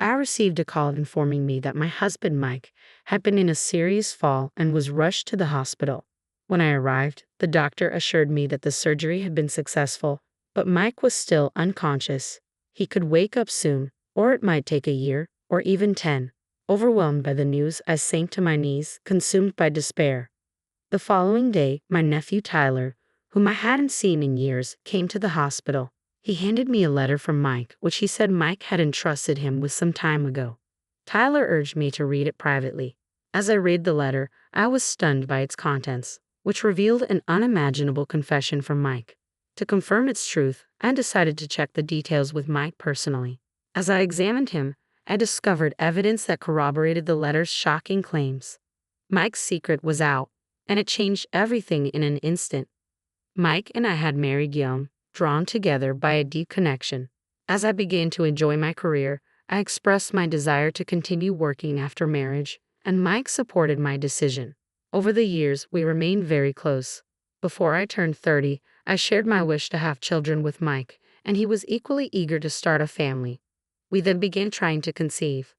I received a call informing me that my husband Mike had been in a serious fall and was rushed to the hospital. When I arrived, the doctor assured me that the surgery had been successful, but Mike was still unconscious. He could wake up soon, or it might take a year, or even 10. Overwhelmed by the news, I sank to my knees, consumed by despair. The following day, my nephew Tyler, whom I hadn't seen in years, came to the hospital. He handed me a letter from Mike, which he said Mike had entrusted him with some time ago. Tyler urged me to read it privately. As I read the letter, I was stunned by its contents, which revealed an unimaginable confession from Mike. To confirm its truth, I decided to check the details with Mike personally. As I examined him, I discovered evidence that corroborated the letter's shocking claims. Mike's secret was out, and it changed everything in an instant. Mike and I had married young, drawn together by a deep connection. As I began to enjoy my career, I expressed my desire to continue working after marriage, and Mike supported my decision. Over the years, we remained very close. Before I turned 30, I shared my wish to have children with Mike, and he was equally eager to start a family. We then began trying to conceive.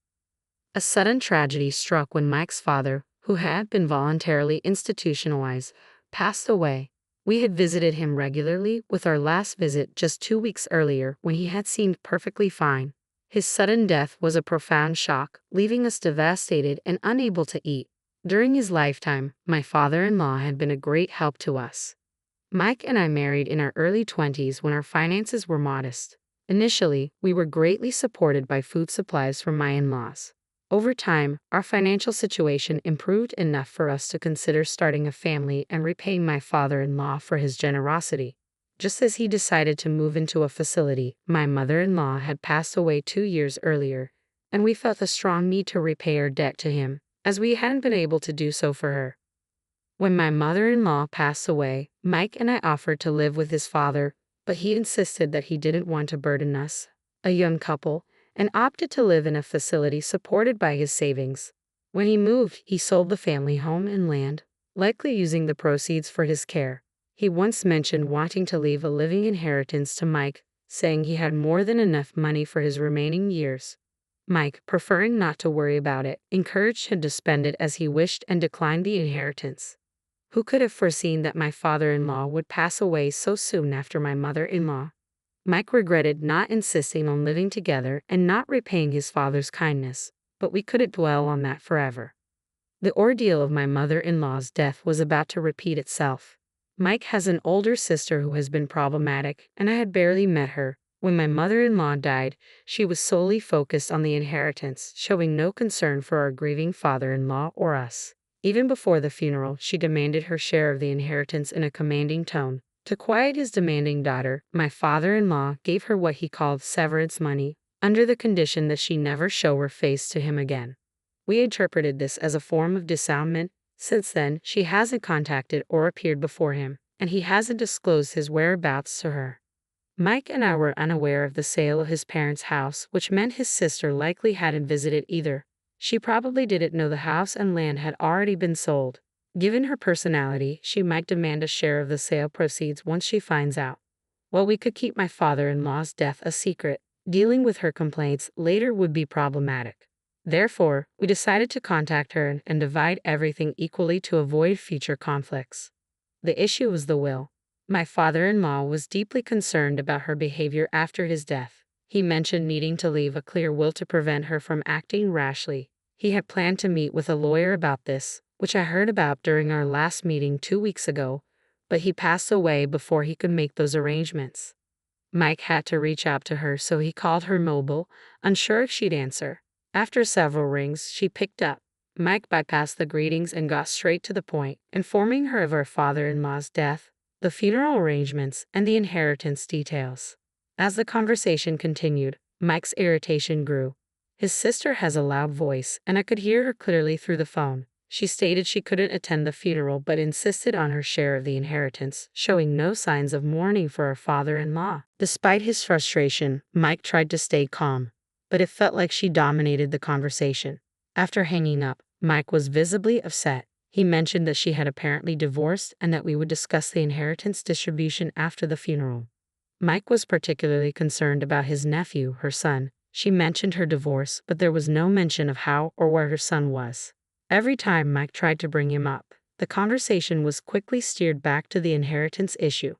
A sudden tragedy struck when Mike's father, who had been voluntarily institutionalized, passed away. We had visited him regularly, with our last visit just 2 weeks earlier when he had seemed perfectly fine. His sudden death was a profound shock, leaving us devastated and unable to eat. During his lifetime, my father-in-law had been a great help to us. Mike and I married in our early 20s when our finances were modest. Initially, we were greatly supported by food supplies from my in-laws. Over time, our financial situation improved enough for us to consider starting a family and repaying my father-in-law for his generosity. Just as he decided to move into a facility, my mother-in-law had passed away 2 years earlier, and we felt a strong need to repay our debt to him, as we hadn't been able to do so for her. When my mother-in-law passed away, Mike and I offered to live with his father, but he insisted that he didn't want to burden us, a young couple, and opted to live in a facility supported by his savings. When he moved, he sold the family home and land, likely using the proceeds for his care. He once mentioned wanting to leave a living inheritance to Mike, saying he had more than enough money for his remaining years. Mike, preferring not to worry about it, encouraged him to spend it as he wished and declined the inheritance. Who could have foreseen that my father-in-law would pass away so soon after my mother-in-law? Mike regretted not insisting on living together and not repaying his father's kindness, but we couldn't dwell on that forever. The ordeal of my mother-in-law's death was about to repeat itself. Mike has an older sister who has been problematic, and I had barely met her. When my mother-in-law died, she was solely focused on the inheritance, showing no concern for our grieving father-in-law or us. Even before the funeral, she demanded her share of the inheritance in a commanding tone. To quiet his demanding daughter, my father-in-law gave her what he called severance money, under the condition that she never show her face to him again. We interpreted this as a form of disownement. Since then, she hasn't contacted or appeared before him, and he hasn't disclosed his whereabouts to her. Mike and I were unaware of the sale of his parents' house, which meant his sister likely hadn't visited either. She probably didn't know the house and land had already been sold. Given her personality, she might demand a share of the sale proceeds once she finds out. While we could keep my father-in-law's death a secret, dealing with her complaints later would be problematic. Therefore, we decided to contact her and divide everything equally to avoid future conflicts. The issue was the will. My father-in-law was deeply concerned about her behavior after his death. He mentioned needing to leave a clear will to prevent her from acting rashly. He had planned to meet with a lawyer about this, which I heard about during our last meeting 2 weeks ago, but he passed away before he could make those arrangements. Mike had to reach out to her, so he called her mobile, unsure if she'd answer. After several rings, she picked up. Mike bypassed the greetings and got straight to the point, informing her of her father-in-law's death, the funeral arrangements, and the inheritance details. As the conversation continued, Mike's irritation grew. His sister has a loud voice, and I could hear her clearly through the phone. She stated she couldn't attend the funeral but insisted on her share of the inheritance, showing no signs of mourning for her father-in-law. Despite his frustration, Mike tried to stay calm, but it felt like she dominated the conversation. After hanging up, Mike was visibly upset. He mentioned that she had apparently divorced and that we would discuss the inheritance distribution after the funeral. Mike was particularly concerned about his nephew, her son, She mentioned her divorce, but there was no mention of how or where her son was. Every time Mike tried to bring him up, the conversation was quickly steered back to the inheritance issue.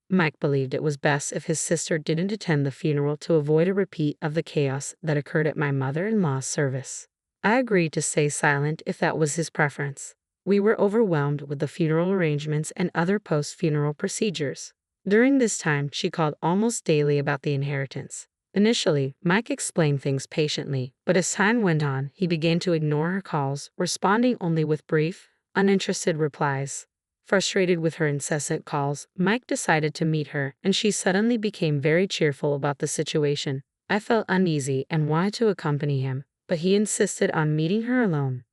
Mike believed it was best if his sister didn't attend the funeral to avoid a repeat of the chaos that occurred at my mother-in-law's service. I agreed to stay silent if that was his preference. We were overwhelmed with the funeral arrangements and other post-funeral procedures. During this time, she called almost daily about the inheritance. Initially, Mike explained things patiently, but as time went on, he began to ignore her calls, responding only with brief, uninterested replies. Frustrated with her incessant calls, Mike decided to meet her, and she suddenly became very cheerful about the situation. I felt uneasy and wanted to accompany him, but he insisted on meeting her alone.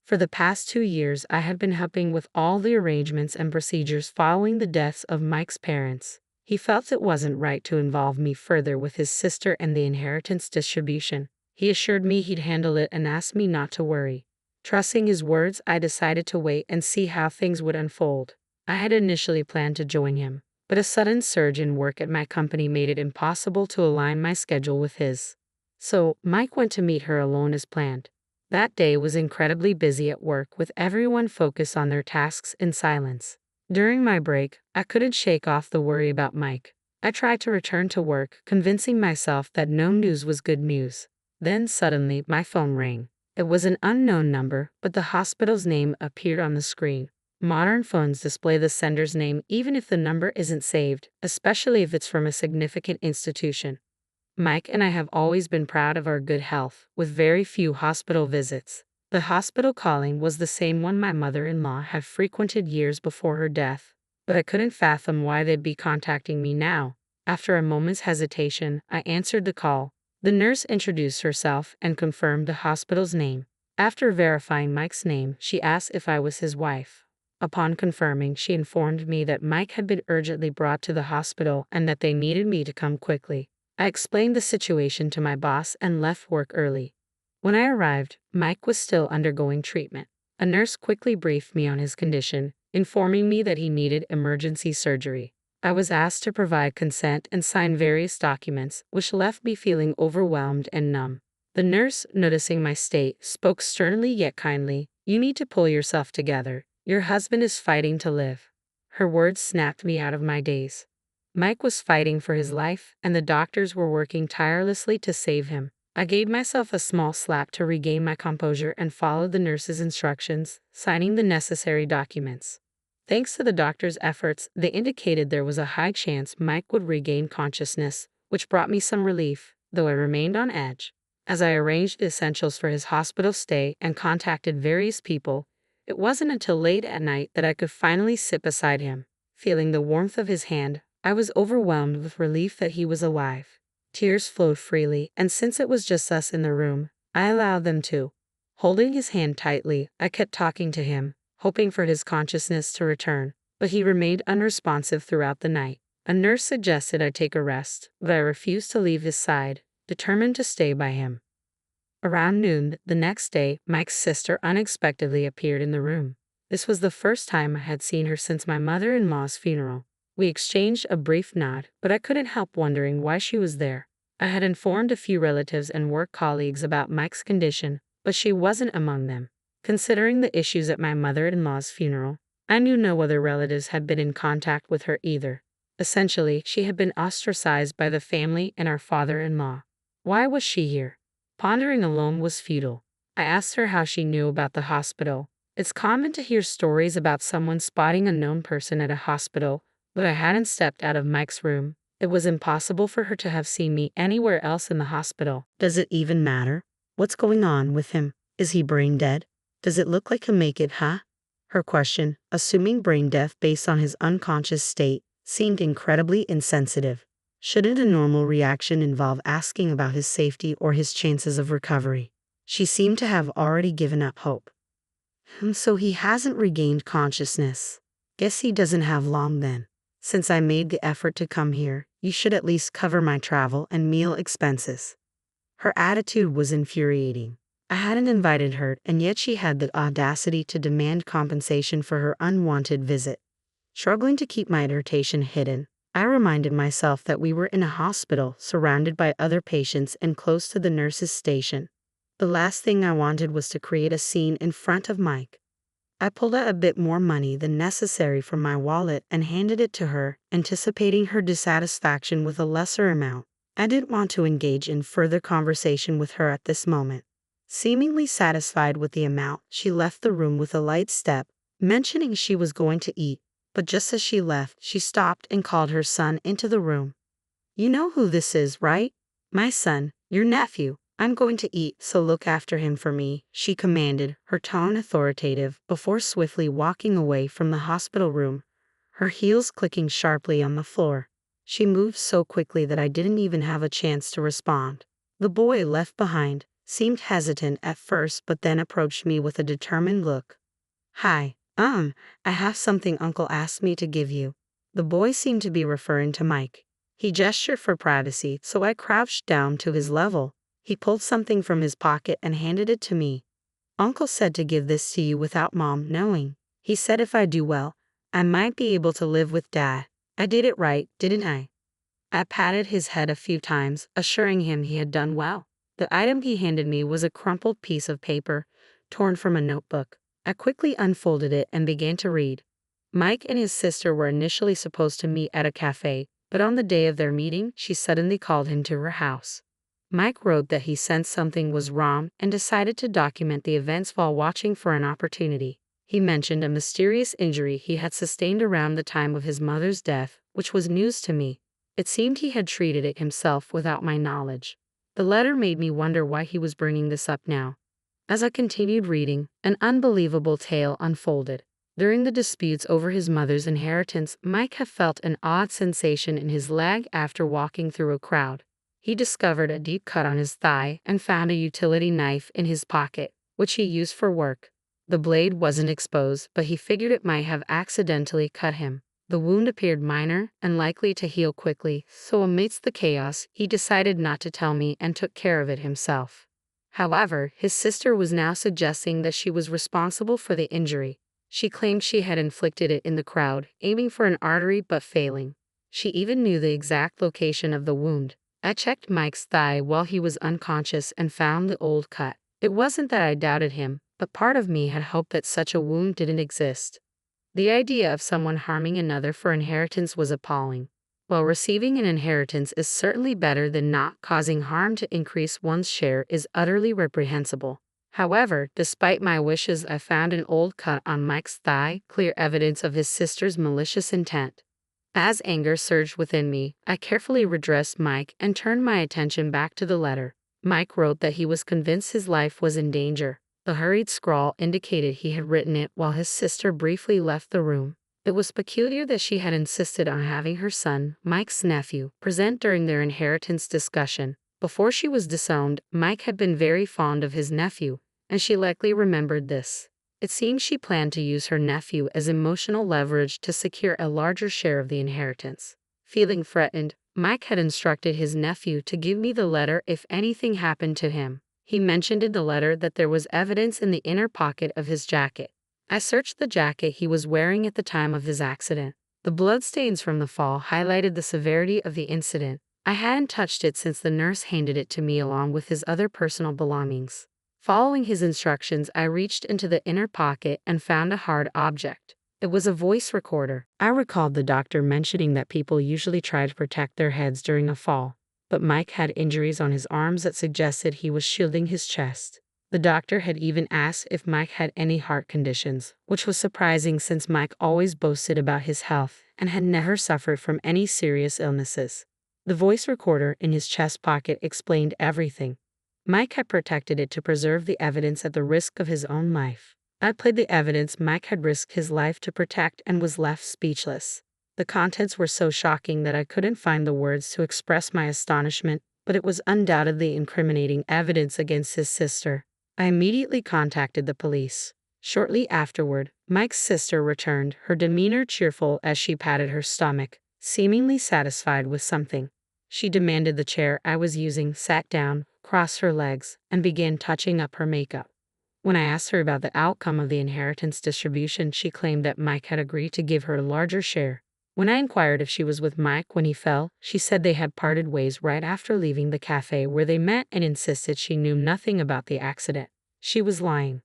For the past 2 years, I had been helping with all the arrangements and procedures following the deaths of Mike's parents. He felt it wasn't right to involve me further with his sister and the inheritance distribution. He assured me he'd handle it and asked me not to worry. Trusting his words, I decided to wait and see how things would unfold. I had initially planned to join him, but a sudden surge in work at my company made it impossible to align my schedule with his. So, Mike went to meet her alone as planned. That day was incredibly busy at work, with everyone focused on their tasks in silence. During my break, I couldn't shake off the worry about Mike. I tried to return to work, convincing myself that no news was good news. Then suddenly, my phone rang. It was an unknown number, but the hospital's name appeared on the screen. Modern phones display the sender's name even if the number isn't saved, especially if it's from a significant institution. Mike and I have always been proud of our good health, with very few hospital visits. The hospital calling was the same one my mother-in-law had frequented years before her death, but I couldn't fathom why they'd be contacting me now. After a moment's hesitation, I answered the call. The nurse introduced herself and confirmed the hospital's name. After verifying Mike's name, she asked if I was his wife. Upon confirming, she informed me that Mike had been urgently brought to the hospital and that they needed me to come quickly. I explained the situation to my boss and left work early. When I arrived, Mike was still undergoing treatment. A nurse quickly briefed me on his condition, informing me that he needed emergency surgery. I was asked to provide consent and sign various documents, which left me feeling overwhelmed and numb. The nurse, noticing my state, spoke sternly yet kindly. "You need to pull yourself together. Your husband is fighting to live." Her words snapped me out of my daze. Mike was fighting for his life, and the doctors were working tirelessly to save him. I gave myself a small slap to regain my composure and followed the nurse's instructions, signing the necessary documents. Thanks to the doctor's efforts, they indicated there was a high chance Mike would regain consciousness, which brought me some relief, though I remained on edge. As I arranged the essentials for his hospital stay and contacted various people, it wasn't until late at night that I could finally sit beside him. Feeling the warmth of his hand, I was overwhelmed with relief that he was alive. Tears flowed freely, and since it was just us in the room, I allowed them to. Holding his hand tightly, I kept talking to him, hoping for his consciousness to return, but he remained unresponsive throughout the night. A nurse suggested I take a rest, but I refused to leave his side, determined to stay by him. Around noon the next day, Mike's sister unexpectedly appeared in the room. This was the first time I had seen her since my mother-in-law's funeral. We exchanged a brief nod, but I couldn't help wondering why she was there. I had informed a few relatives and work colleagues about Mike's condition, but she wasn't among them. Considering the issues at my mother-in-law's funeral, I knew no other relatives had been in contact with her either. Essentially, she had been ostracized by the family and our father-in-law. Why was she here? Pondering alone was futile. I asked her how she knew about the hospital. It's common to hear stories about someone spotting a known person at a hospital, but I hadn't stepped out of Mike's room. It was impossible for her to have seen me anywhere else in the hospital. Does it even matter? What's going on with him? Is he brain dead? Does it look like he'll make it, huh? Her question, assuming brain death based on his unconscious state, seemed incredibly insensitive. Shouldn't a normal reaction involve asking about his safety or his chances of recovery? She seemed to have already given up hope. So he hasn't regained consciousness. Guess he doesn't have long then. Since I made the effort to come here, you should at least cover my travel and meal expenses. Her attitude was infuriating. I hadn't invited her, and yet she had the audacity to demand compensation for her unwanted visit. Struggling to keep my irritation hidden, I reminded myself that we were in a hospital, surrounded by other patients and close to the nurse's station. The last thing I wanted was to create a scene in front of Mike. I pulled out a bit more money than necessary from my wallet and handed it to her, anticipating her dissatisfaction with a lesser amount. I didn't want to engage in further conversation with her at this moment. Seemingly satisfied with the amount, she left the room with a light step, mentioning she was going to eat, but just as she left, she stopped and called her son into the room. "You know who this is, right? My son, your nephew. I'm going to eat, so look after him for me," she commanded, her tone authoritative, before swiftly walking away from the hospital room, her heels clicking sharply on the floor. She moved so quickly that I didn't even have a chance to respond. The boy left behind seemed hesitant at first but then approached me with a determined look. "Hi, I have something Uncle asked me to give you." The boy seemed to be referring to Mike. He gestured for privacy, so I crouched down to his level. He pulled something from his pocket and handed it to me. "Uncle said to give this to you without Mom knowing. He said if I do well, I might be able to live with Dad. I did it right, didn't I?" I patted his head a few times, assuring him he had done well. The item he handed me was a crumpled piece of paper, torn from a notebook. I quickly unfolded it and began to read. Mike and his sister were initially supposed to meet at a cafe, but on the day of their meeting, she suddenly called him to her house. Mike wrote that he sensed something was wrong and decided to document the events while watching for an opportunity. He mentioned a mysterious injury he had sustained around the time of his mother's death, which was news to me. It seemed he had treated it himself without my knowledge. The letter made me wonder why he was bringing this up now. As I continued reading, an unbelievable tale unfolded. During the disputes over his mother's inheritance, Mike had felt an odd sensation in his leg after walking through a crowd. He discovered a deep cut on his thigh and found a utility knife in his pocket, which he used for work. The blade wasn't exposed, but he figured it might have accidentally cut him. The wound appeared minor and likely to heal quickly, so amidst the chaos, he decided not to tell me and took care of it himself. However, his sister was now suggesting that she was responsible for the injury. She claimed she had inflicted it in the crowd, aiming for an artery but failing. She even knew the exact location of the wound. I checked Mike's thigh while he was unconscious and found the old cut. It wasn't that I doubted him, but part of me had hoped that such a wound didn't exist. The idea of someone harming another for inheritance was appalling. While receiving an inheritance is certainly better than not, causing harm to increase one's share is utterly reprehensible. However, despite my wishes, I found an old cut on Mike's thigh, clear evidence of his sister's malicious intent. As anger surged within me, I carefully redressed Mike and turned my attention back to the letter. Mike wrote that he was convinced his life was in danger. The hurried scrawl indicated he had written it while his sister briefly left the room. It was peculiar that she had insisted on having her son, Mike's nephew, present during their inheritance discussion. Before she was disowned, Mike had been very fond of his nephew, and she likely remembered this. It seemed she planned to use her nephew as emotional leverage to secure a larger share of the inheritance. Feeling threatened, Mike had instructed his nephew to give me the letter if anything happened to him. He mentioned in the letter that there was evidence in the inner pocket of his jacket. I searched the jacket he was wearing at the time of his accident. The bloodstains from the fall highlighted the severity of the incident. I hadn't touched it since the nurse handed it to me along with his other personal belongings. Following his instructions, I reached into the inner pocket and found a hard object. It was a voice recorder. I recalled the doctor mentioning that people usually try to protect their heads during a fall, but Mike had injuries on his arms that suggested he was shielding his chest. The doctor had even asked if Mike had any heart conditions, which was surprising since Mike always boasted about his health and had never suffered from any serious illnesses. The voice recorder in his chest pocket explained everything. Mike had protected it to preserve the evidence at the risk of his own life. I played the evidence Mike had risked his life to protect and was left speechless. The contents were so shocking that I couldn't find the words to express my astonishment, but it was undoubtedly incriminating evidence against his sister. I immediately contacted the police. Shortly afterward, Mike's sister returned, her demeanor cheerful as she patted her stomach, seemingly satisfied with something. She demanded the chair I was using, sat down, crossed her legs, and began touching up her makeup. When I asked her about the outcome of the inheritance distribution, she claimed that Mike had agreed to give her a larger share. When I inquired if she was with Mike when he fell, she said they had parted ways right after leaving the cafe where they met and insisted she knew nothing about the accident. She was lying.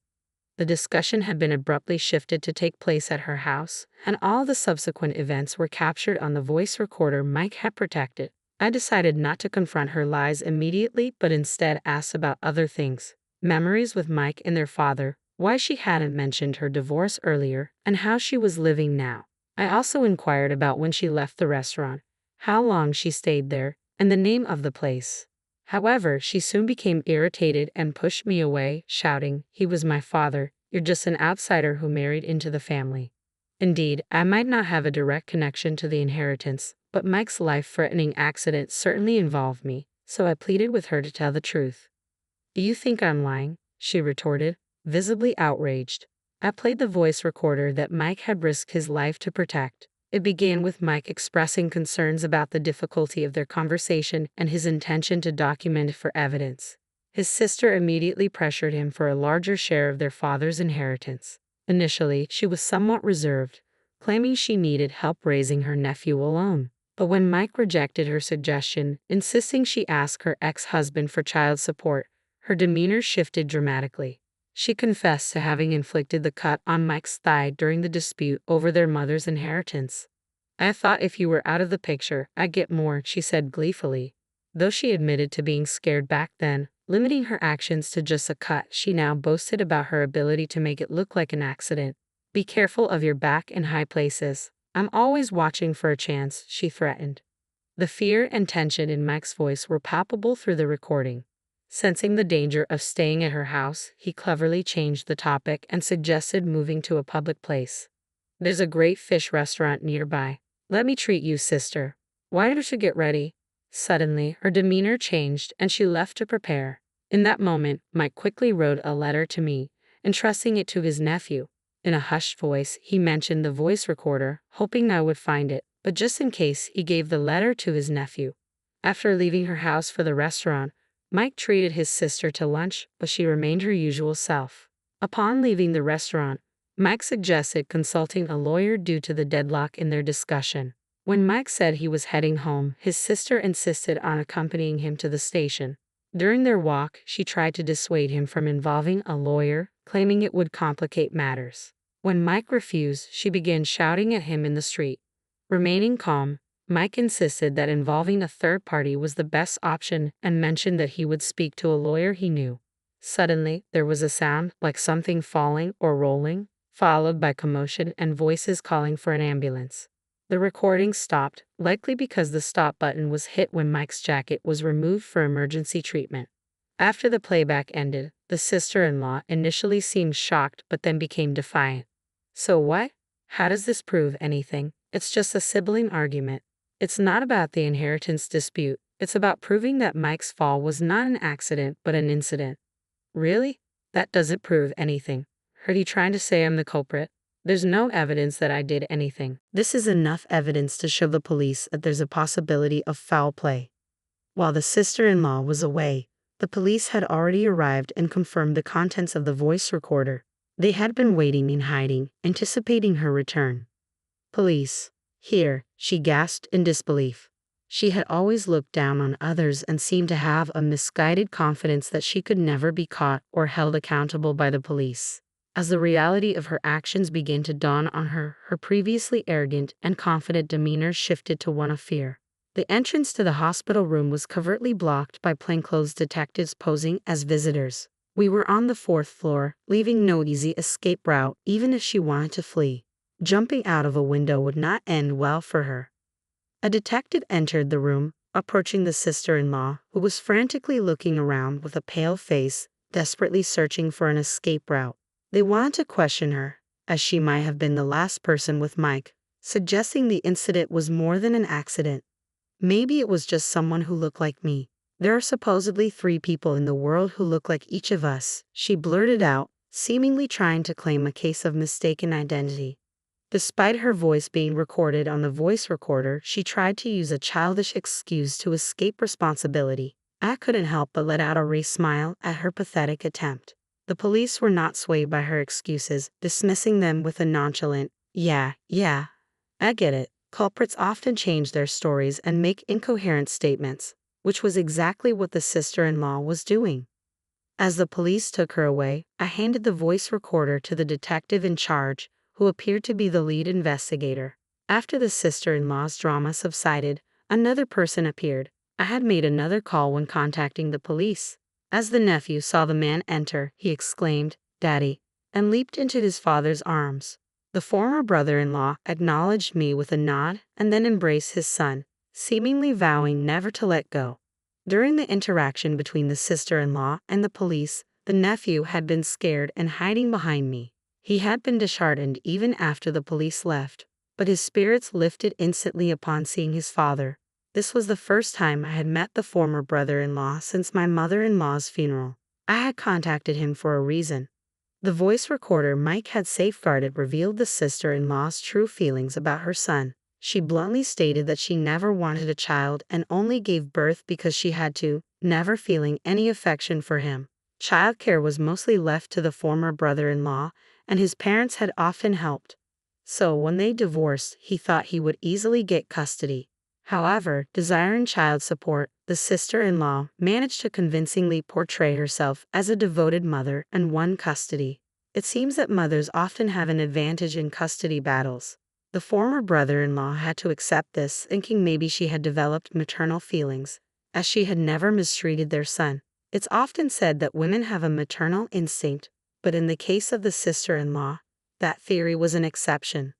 The discussion had been abruptly shifted to take place at her house, and all the subsequent events were captured on the voice recorder Mike had protected. I decided not to confront her lies immediately, but instead asked about other things. Memories with Mike and their father, why she hadn't mentioned her divorce earlier, and how she was living now. I also inquired about when she left the restaurant, how long she stayed there, and the name of the place. However, she soon became irritated and pushed me away, shouting, "He was my father. You're just an outsider who married into the family." Indeed, I might not have a direct connection to the inheritance, but Mike's life-threatening accident certainly involved me, so I pleaded with her to tell the truth. "Do you think I'm lying?" she retorted, visibly outraged. I played the voice recorder that Mike had risked his life to protect. It began with Mike expressing concerns about the difficulty of their conversation and his intention to document it for evidence. His sister immediately pressured him for a larger share of their father's inheritance. Initially, she was somewhat reserved, claiming she needed help raising her nephew alone. But when Mike rejected her suggestion, insisting she ask her ex-husband for child support, her demeanor shifted dramatically. She confessed to having inflicted the cut on Mike's thigh during the dispute over their mother's inheritance. "I thought if you were out of the picture, I'd get more," she said gleefully. Though she admitted to being scared back then, limiting her actions to just a cut, she now boasted about her ability to make it look like an accident. "Be careful of your back in high places. I'm always watching for a chance," she threatened. The fear and tension in Mike's voice were palpable through the recording. Sensing the danger of staying at her house, he cleverly changed the topic and suggested moving to a public place. "There's a great fish restaurant nearby. Let me treat you, sister. Why don't you get ready?" Suddenly, her demeanor changed and she left to prepare. In that moment, Mike quickly wrote a letter to me, entrusting it to his nephew. In a hushed voice, he mentioned the voice recorder, hoping I would find it, but just in case, he gave the letter to his nephew. After leaving her house for the restaurant, Mike treated his sister to lunch, but she remained her usual self. Upon leaving the restaurant, Mike suggested consulting a lawyer due to the deadlock in their discussion. When Mike said he was heading home, his sister insisted on accompanying him to the station. During their walk, she tried to dissuade him from involving a lawyer, claiming it would complicate matters. When Mike refused, she began shouting at him in the street. Remaining calm, Mike insisted that involving a third party was the best option and mentioned that he would speak to a lawyer he knew. Suddenly, there was a sound like something falling or rolling, followed by commotion and voices calling for an ambulance. The recording stopped, likely because the stop button was hit when Mike's jacket was removed for emergency treatment. After the playback ended, the sister-in-law initially seemed shocked but then became defiant. "So what? How does this prove anything? It's just a sibling argument. It's not about the inheritance dispute. It's about proving that Mike's fall was not an accident but an incident." "Really? That doesn't prove anything. Are you trying to say I'm the culprit?" "There's no evidence that I did anything. This is enough evidence to show the police that there's a possibility of foul play." While the sister-in-law was away, the police had already arrived and confirmed the contents of the voice recorder. They had been waiting in hiding, anticipating her return. "Police. Here," she gasped in disbelief. She had always looked down on others and seemed to have a misguided confidence that she could never be caught or held accountable by the police. As the reality of her actions began to dawn on her, her previously arrogant and confident demeanor shifted to one of fear. The entrance to the hospital room was covertly blocked by plainclothes detectives posing as visitors. We were on the 4th floor, leaving no easy escape route even if she wanted to flee. Jumping out of a window would not end well for her. A detective entered the room, approaching the sister-in-law, who was frantically looking around with a pale face, desperately searching for an escape route. They wanted to question her, as she might have been the last person with Mike, suggesting the incident was more than an accident. "Maybe it was just someone who looked like me. There are supposedly 3 people in the world who look like each of us," she blurted out, seemingly trying to claim a case of mistaken identity. Despite her voice being recorded on the voice recorder, she tried to use a childish excuse to escape responsibility. I couldn't help but let out a wry smile at her pathetic attempt. The police were not swayed by her excuses, dismissing them with a nonchalant, yeah, I get it." Culprits often change their stories and make incoherent statements, which was exactly what the sister-in-law was doing. As the police took her away, I handed the voice recorder to the detective in charge, who appeared to be the lead investigator. After the sister-in-law's drama subsided, another person appeared. I had made another call when contacting the police. As the nephew saw the man enter, he exclaimed, "Daddy," and leaped into his father's arms. The former brother-in-law acknowledged me with a nod and then embraced his son, seemingly vowing never to let go. During the interaction between the sister-in-law and the police, the nephew had been scared and hiding behind me. He had been disheartened even after the police left, but his spirits lifted instantly upon seeing his father. This was the first time I had met the former brother-in-law since my mother-in-law's funeral. I had contacted him for a reason. The voice recorder Mike had safeguarded revealed the sister-in-law's true feelings about her son. She bluntly stated that she never wanted a child and only gave birth because she had to, never feeling any affection for him. Childcare was mostly left to the former brother-in-law, and his parents had often helped. So when they divorced, he thought he would easily get custody. However, desiring child support, the sister-in-law managed to convincingly portray herself as a devoted mother and won custody. It seems that mothers often have an advantage in custody battles. The former brother-in-law had to accept this, thinking maybe she had developed maternal feelings, as she had never mistreated their son. It's often said that women have a maternal instinct, but in the case of the sister-in-law, that theory was an exception.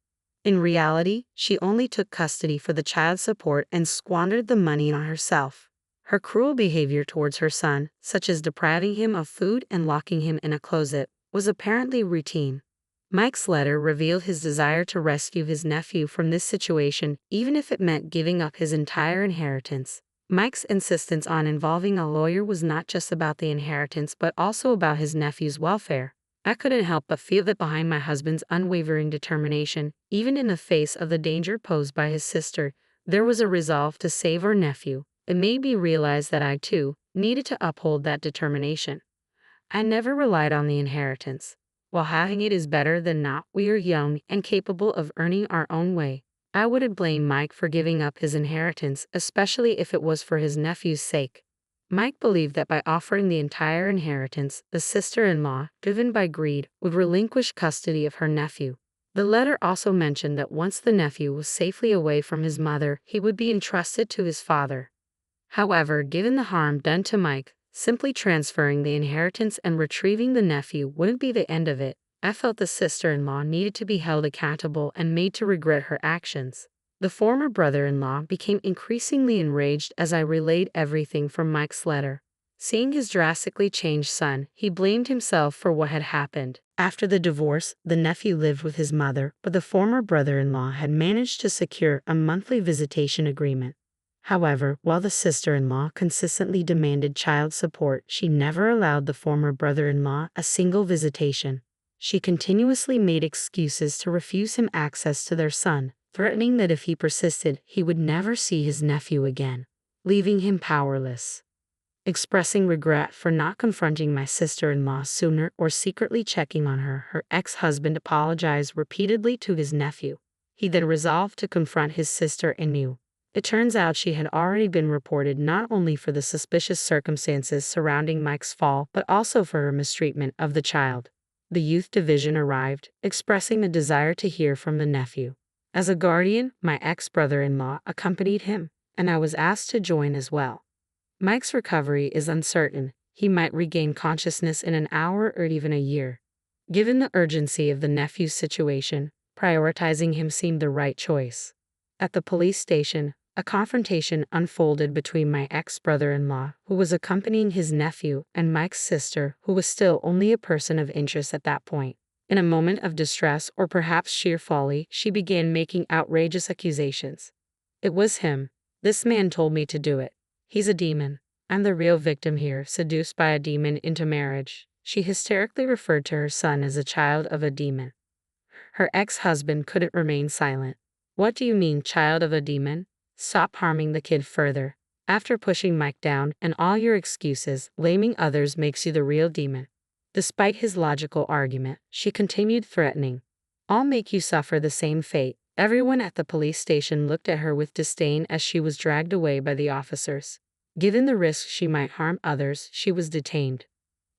In reality, she only took custody for the child support and squandered the money on herself. Her cruel behavior towards her son, such as depriving him of food and locking him in a closet, was apparently routine. Mike's letter revealed his desire to rescue his nephew from this situation, even if it meant giving up his entire inheritance. Mike's insistence on involving a lawyer was not just about the inheritance but also about his nephew's welfare. I couldn't help but feel that behind my husband's unwavering determination, even in the face of the danger posed by his sister, there was a resolve to save our nephew. It made me realize that I, too, needed to uphold that determination. I never relied on the inheritance. While having it is better than not, we are young and capable of earning our own way. I wouldn't blame Mike for giving up his inheritance, especially if it was for his nephew's sake. Mike believed that by offering the entire inheritance, the sister-in-law, driven by greed, would relinquish custody of her nephew. The letter also mentioned that once the nephew was safely away from his mother, he would be entrusted to his father. However, given the harm done to Mike, simply transferring the inheritance and retrieving the nephew wouldn't be the end of it. I felt the sister-in-law needed to be held accountable and made to regret her actions. The former brother-in-law became increasingly enraged as I relayed everything from Mike's letter. Seeing his drastically changed son, he blamed himself for what had happened. After the divorce, the nephew lived with his mother, but the former brother-in-law had managed to secure a monthly visitation agreement. However, while the sister-in-law consistently demanded child support, she never allowed the former brother-in-law a single visitation. She continuously made excuses to refuse him access to their son, threatening that if he persisted, he would never see his nephew again, leaving him powerless. Expressing regret for not confronting my sister-in-law sooner or secretly checking on her, her ex-husband apologized repeatedly to his nephew. He then resolved to confront his sister anew. It turns out she had already been reported not only for the suspicious circumstances surrounding Mike's fall, but also for her mistreatment of the child. The youth division arrived, expressing a desire to hear from the nephew. As a guardian, my ex-brother-in-law accompanied him, and I was asked to join as well. Mike's recovery is uncertain. He might regain consciousness in an hour or even a year. Given the urgency of the nephew's situation, prioritizing him seemed the right choice. At the police station, a confrontation unfolded between my ex-brother-in-law, who was accompanying his nephew, and Mike's sister, who was still only a person of interest at that point. In a moment of distress or perhaps sheer folly, she began making outrageous accusations. "It was him. This man told me to do it. He's a demon. I'm the real victim here, seduced by a demon into marriage." She hysterically referred to her son as a child of a demon. Her ex-husband couldn't remain silent. "What do you mean, child of a demon? Stop harming the kid further. After pushing Mike down and all your excuses, blaming others makes you the real demon." Despite his logical argument, she continued threatening. "I'll make you suffer the same fate." Everyone at the police station looked at her with disdain as she was dragged away by the officers. Given the risk she might harm others, she was detained.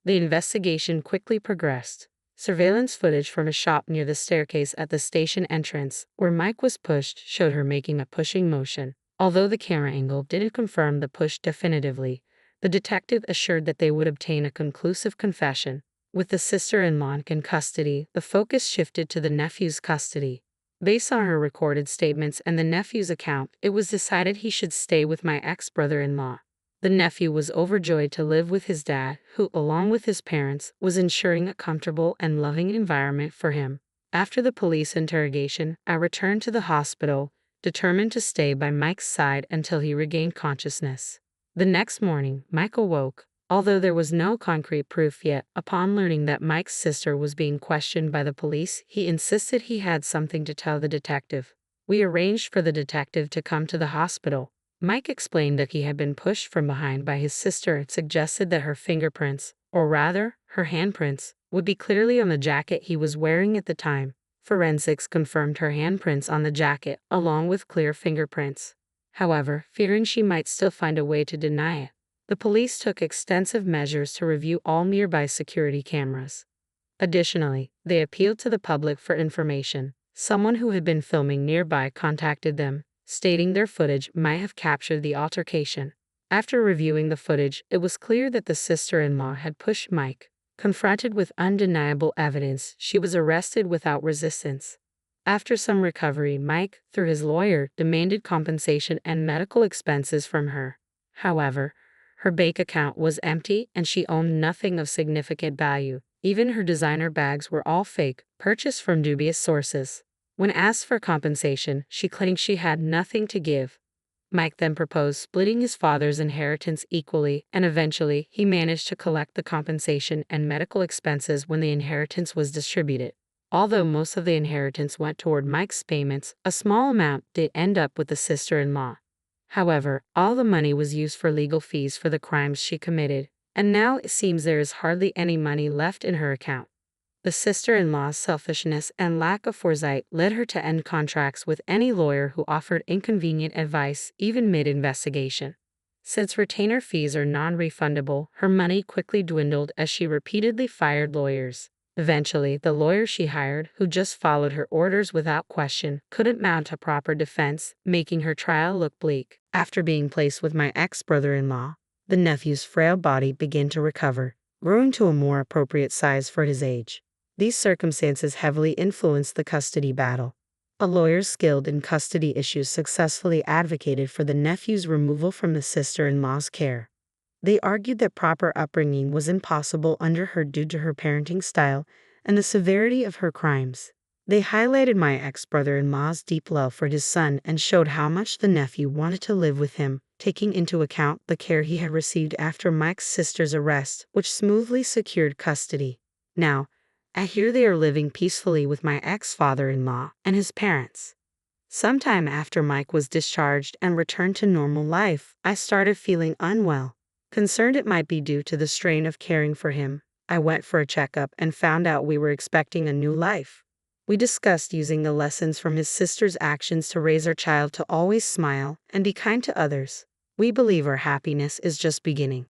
The investigation quickly progressed. Surveillance footage from a shop near the staircase at the station entrance, where Mike was pushed, showed her making a pushing motion. Although the camera angle didn't confirm the push definitively, the detective assured that they would obtain a conclusive confession. With the sister-in-law in custody, the focus shifted to the nephew's custody. Based on her recorded statements and the nephew's account, it was decided he should stay with my ex-brother-in-law. The nephew was overjoyed to live with his dad, who, along with his parents, was ensuring a comfortable and loving environment for him. After the police interrogation, I returned to the hospital, determined to stay by Mike's side until he regained consciousness. The next morning, Mike awoke. Although there was no concrete proof yet, upon learning that Mike's sister was being questioned by the police, he insisted he had something to tell the detective. We arranged for the detective to come to the hospital. Mike explained that he had been pushed from behind by his sister and suggested that her fingerprints, or rather, her handprints, would be clearly on the jacket he was wearing at the time. Forensics confirmed her handprints on the jacket, along with clear fingerprints. However, fearing she might still find a way to deny it, the police took extensive measures to review all nearby security cameras. Additionally, they appealed to the public for information. Someone who had been filming nearby contacted them, stating their footage might have captured the altercation. After reviewing the footage, it was clear that the sister-in-law had pushed Mike. Confronted with undeniable evidence, she was arrested without resistance. After some recovery, Mike, through his lawyer, demanded compensation and medical expenses from her. However, her bank account was empty and she owned nothing of significant value. Even her designer bags were all fake, purchased from dubious sources. When asked for compensation, she claimed she had nothing to give. Mike then proposed splitting his father's inheritance equally, and eventually he managed to collect the compensation and medical expenses when the inheritance was distributed. Although most of the inheritance went toward Mike's payments, a small amount did end up with the sister-in-law. However, all the money was used for legal fees for the crimes she committed, and now it seems there is hardly any money left in her account. The sister-in-law's selfishness and lack of foresight led her to end contracts with any lawyer who offered inconvenient advice, even mid-investigation. Since retainer fees are non-refundable, her money quickly dwindled as she repeatedly fired lawyers. Eventually, the lawyer she hired, who just followed her orders without question, couldn't mount a proper defense, making her trial look bleak. After being placed with my ex-brother-in-law, the nephew's frail body began to recover, growing to a more appropriate size for his age. These circumstances heavily influenced the custody battle. A lawyer skilled in custody issues successfully advocated for the nephew's removal from the sister-in-law's care. They argued that proper upbringing was impossible under her due to her parenting style and the severity of her crimes. They highlighted my ex-brother-in-law's deep love for his son and showed how much the nephew wanted to live with him, taking into account the care he had received after Mike's sister's arrest, which smoothly secured custody. Now, here they are living peacefully with my ex-father-in-law and his parents. Sometime after Mike was discharged and returned to normal life, I started feeling unwell. Concerned it might be due to the strain of caring for him, I went for a checkup and found out we were expecting a new life. We discussed using the lessons from his sister's actions to raise our child to always smile and be kind to others. We believe our happiness is just beginning.